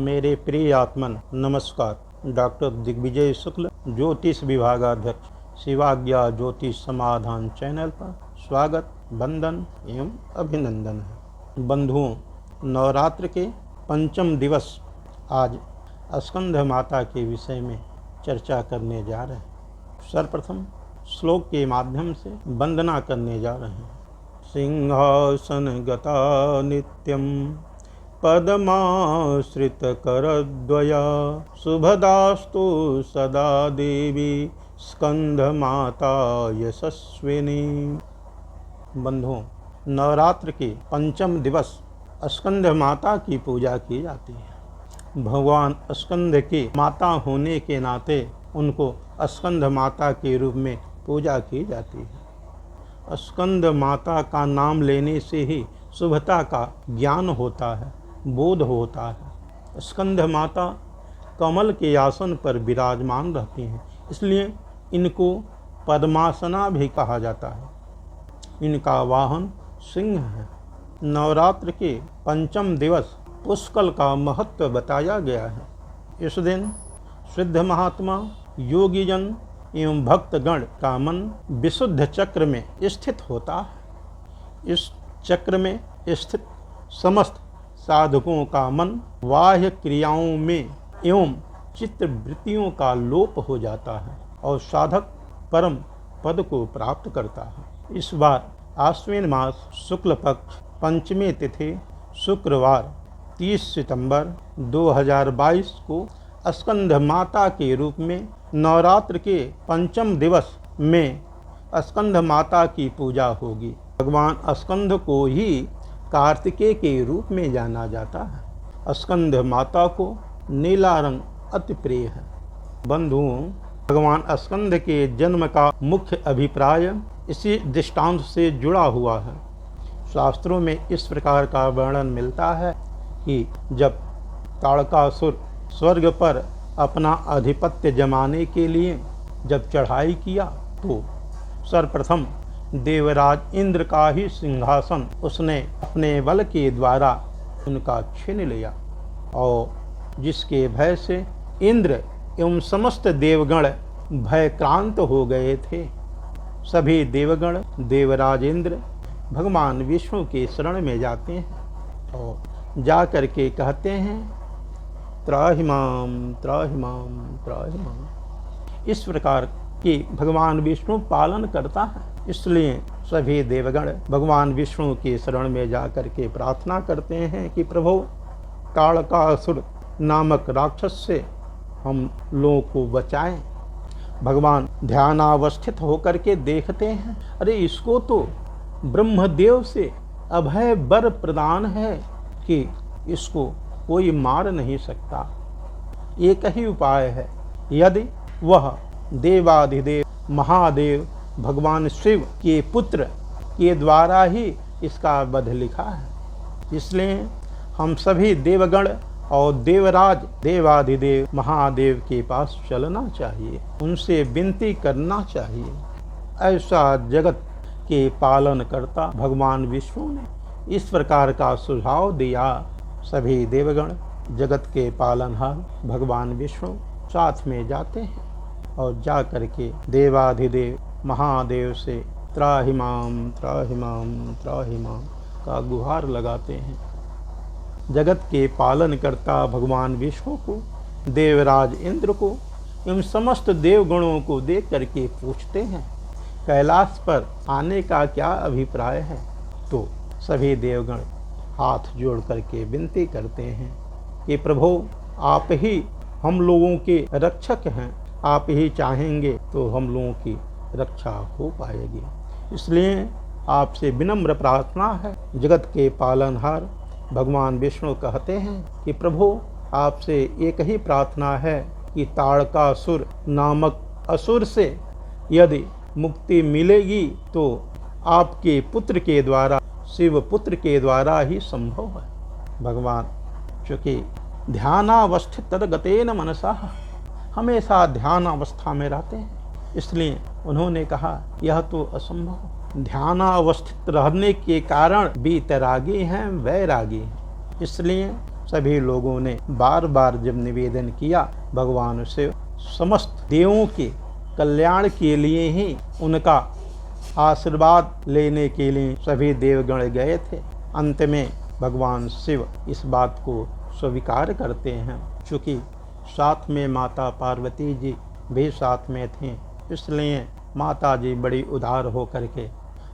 मेरे प्रिय आत्मन नमस्कार। डॉक्टर दिग्विजय शुक्ल, ज्योतिष विभागाध्यक्ष, शिवाज्ञा ज्योतिष समाधान चैनल पर स्वागत, वंदन एवं अभिनंदन है। बंधुओं, नवरात्र के पंचम दिवस आज स्कंध माता के विषय में चर्चा करने जा रहे हैं। सर्वप्रथम श्लोक के माध्यम से वंदना करने जा रहे हैं। सिंहासन गता नित्यम पद्माश्रित करद्वया शुभदास्तु सदा देवी स्कंध माता यशस्विनी। बंधुओं, नवरात्र के पंचम दिवस स्कंध माता की पूजा की जाती है। भगवान स्कंद के माता होने के नाते उनको स्कंद माता के रूप में पूजा की जाती है। स्कंद माता का नाम लेने से ही शुभता का ज्ञान होता है, बोध होता है। स्कंद माता कमल के आसन पर विराजमान रहती हैं, इसलिए इनको पद्मासना भी कहा जाता है। इनका वाहन सिंह है। नवरात्र के पंचम दिवस पुष्कल का महत्व बताया गया है। इस दिन सिद्ध महात्मा, योगीजन एवं भक्तगण का मन विशुद्ध चक्र में स्थित होता है। इस चक्र में स्थित समस्त साधकों का मन बाह्य क्रियाओं में एवं चित्त वृत्तियों का लोप हो जाता है और साधक परम पद को प्राप्त करता है। इस बार आश्विन मास शुक्ल पक्ष पंचमी तिथि शुक्रवार 30 सितंबर 2022 को स्कंद माता के रूप में नवरात्र के पंचम दिवस में स्कंद माता की पूजा होगी। भगवान स्कंद को ही कार्तिकेय के रूप में जाना जाता है। स्कंद माता को नीला रंग अति प्रिय है। बंधुओं, भगवान स्कंद के जन्म का मुख्य अभिप्राय इसी दृष्टांत से जुड़ा हुआ है। शास्त्रों में इस प्रकार का वर्णन मिलता है कि जब ताड़कासुर स्वर्ग पर अपना आधिपत्य जमाने के लिए जब चढ़ाई किया तो सर्वप्रथम देवराज इंद्र का ही सिंहासन उसने अपने बल के द्वारा उनका छीन लिया और जिसके भय से इंद्र एवं समस्त देवगण भयक्रांत हो गए थे। सभी देवगण देवराज इंद्र भगवान विष्णु के शरण में जाते हैं और जा कर के कहते हैं, त्राहि माम त्राहि माम त्राहि माम। इस प्रकार की भगवान विष्णु पालन करता है। इसलिए सभी देवगण भगवान विष्णु के शरण में जा कर के प्रार्थना करते हैं कि प्रभु, ताड़कासुर नामक राक्षस से हम लोगों को बचाएं। भगवान ध्यानावस्थित होकर के देखते हैं, अरे इसको तो ब्रह्मदेव से अभय वर प्रदान है कि इसको कोई मार नहीं सकता। एक ही उपाय है, यदि वह देवाधिदेव महादेव भगवान शिव के पुत्र के द्वारा ही इसका वध लिखा है। इसलिए हम सभी देवगण और देवराज देवाधिदेव महादेव के पास चलना चाहिए, उनसे विनती करना चाहिए। ऐसा जगत के पालन करता भगवान विष्णु ने इस प्रकार का सुझाव दिया। सभी देवगण जगत के पालनहार भगवान विष्णु साथ में जाते हैं और जा कर के देवाधिदेव महादेव से त्राहि माम त्राहि माम त्राहि माम का गुहार लगाते हैं। जगत के पालन करता भगवान विष्णु को, देवराज इंद्र को एवं समस्त देवगणों को देख करके पूछते हैं, कैलाश पर आने का क्या अभिप्राय है। तो सभी देवगण हाथ जोड़ करके विनती करते हैं कि प्रभु, आप ही हम लोगों के रक्षक हैं, आप ही चाहेंगे तो हम लोगों की रक्षा हो पाएगी। इसलिए आपसे विनम्र प्रार्थना है। जगत के पालनहार भगवान विष्णु कहते हैं कि प्रभु, आपसे एक ही प्रार्थना है कि ताड़कासुर नामक असुर से यदि मुक्ति मिलेगी तो आपके पुत्र के द्वारा, शिव पुत्र के द्वारा ही संभव है। भगवान चूँकि ध्यानावस्थित तदगतेन मनसा हमेशा ध्यान अवस्था में रहते हैं, इसलिए उन्होंने कहा यह तो असंभव। ध्यानावस्थित रहने के कारण वीतरागी हैं, वैरागी हैं। इसलिए सभी लोगों ने बार बार जब निवेदन किया, भगवान शिव समस्त देवों के कल्याण के लिए ही उनका आशीर्वाद लेने के लिए सभी देवगण गए थे। अंत में भगवान शिव इस बात को स्वीकार करते हैं। चूँकि साथ में माता पार्वती जी भी साथ में थीं, इसलिए माता जी बड़ी उदार होकर के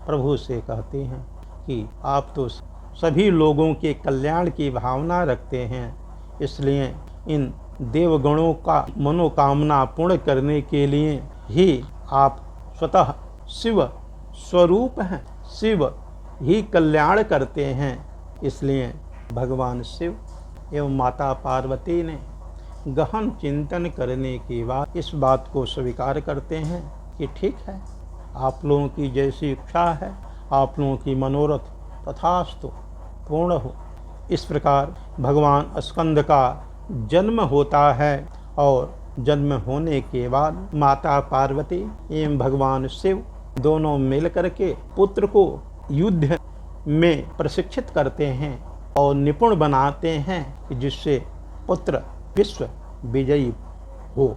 प्रभु से कहती हैं कि आप तो सभी लोगों के कल्याण की भावना रखते हैं, इसलिए इन देवगणों का मनोकामना पूर्ण करने के लिए ही आप स्वतः शिव स्वरूप हैं, शिव ही कल्याण करते हैं। इसलिए भगवान शिव एवं माता पार्वती ने गहन चिंतन करने के बाद इस बात को स्वीकार करते हैं कि ठीक है, आप लोगों की जैसी इच्छा है, आप लोगों की मनोरथ तथास्तु पूर्ण हो। इस प्रकार भगवान स्कंद का जन्म होता है और जन्म होने के बाद माता पार्वती एवं भगवान शिव दोनों मिलकर के पुत्र को युद्ध में प्रशिक्षित करते हैं और निपुण बनाते हैं, जिससे पुत्र विश्व विजयी हो।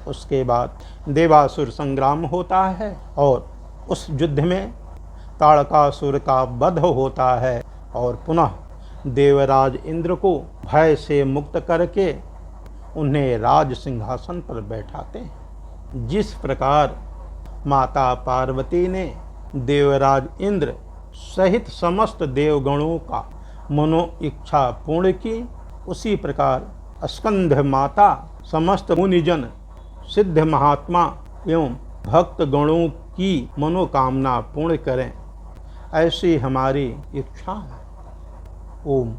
उसके बाद देवासुर संग्राम होता है और उस युद्ध में ताड़कासुर का वध होता है और पुनः देवराज इंद्र को भय से मुक्त करके उन्हें राज सिंहासन पर बैठाते हैं। जिस प्रकार माता पार्वती ने देवराज इंद्र सहित समस्त देवगणों का मनो इच्छा पूर्ण की, उसी प्रकार स्कंद माता समस्त मुनिजन, सिद्ध महात्मा एवं भक्त गणों की मनोकामना पूर्ण करें, ऐसी हमारी इच्छा है। ओम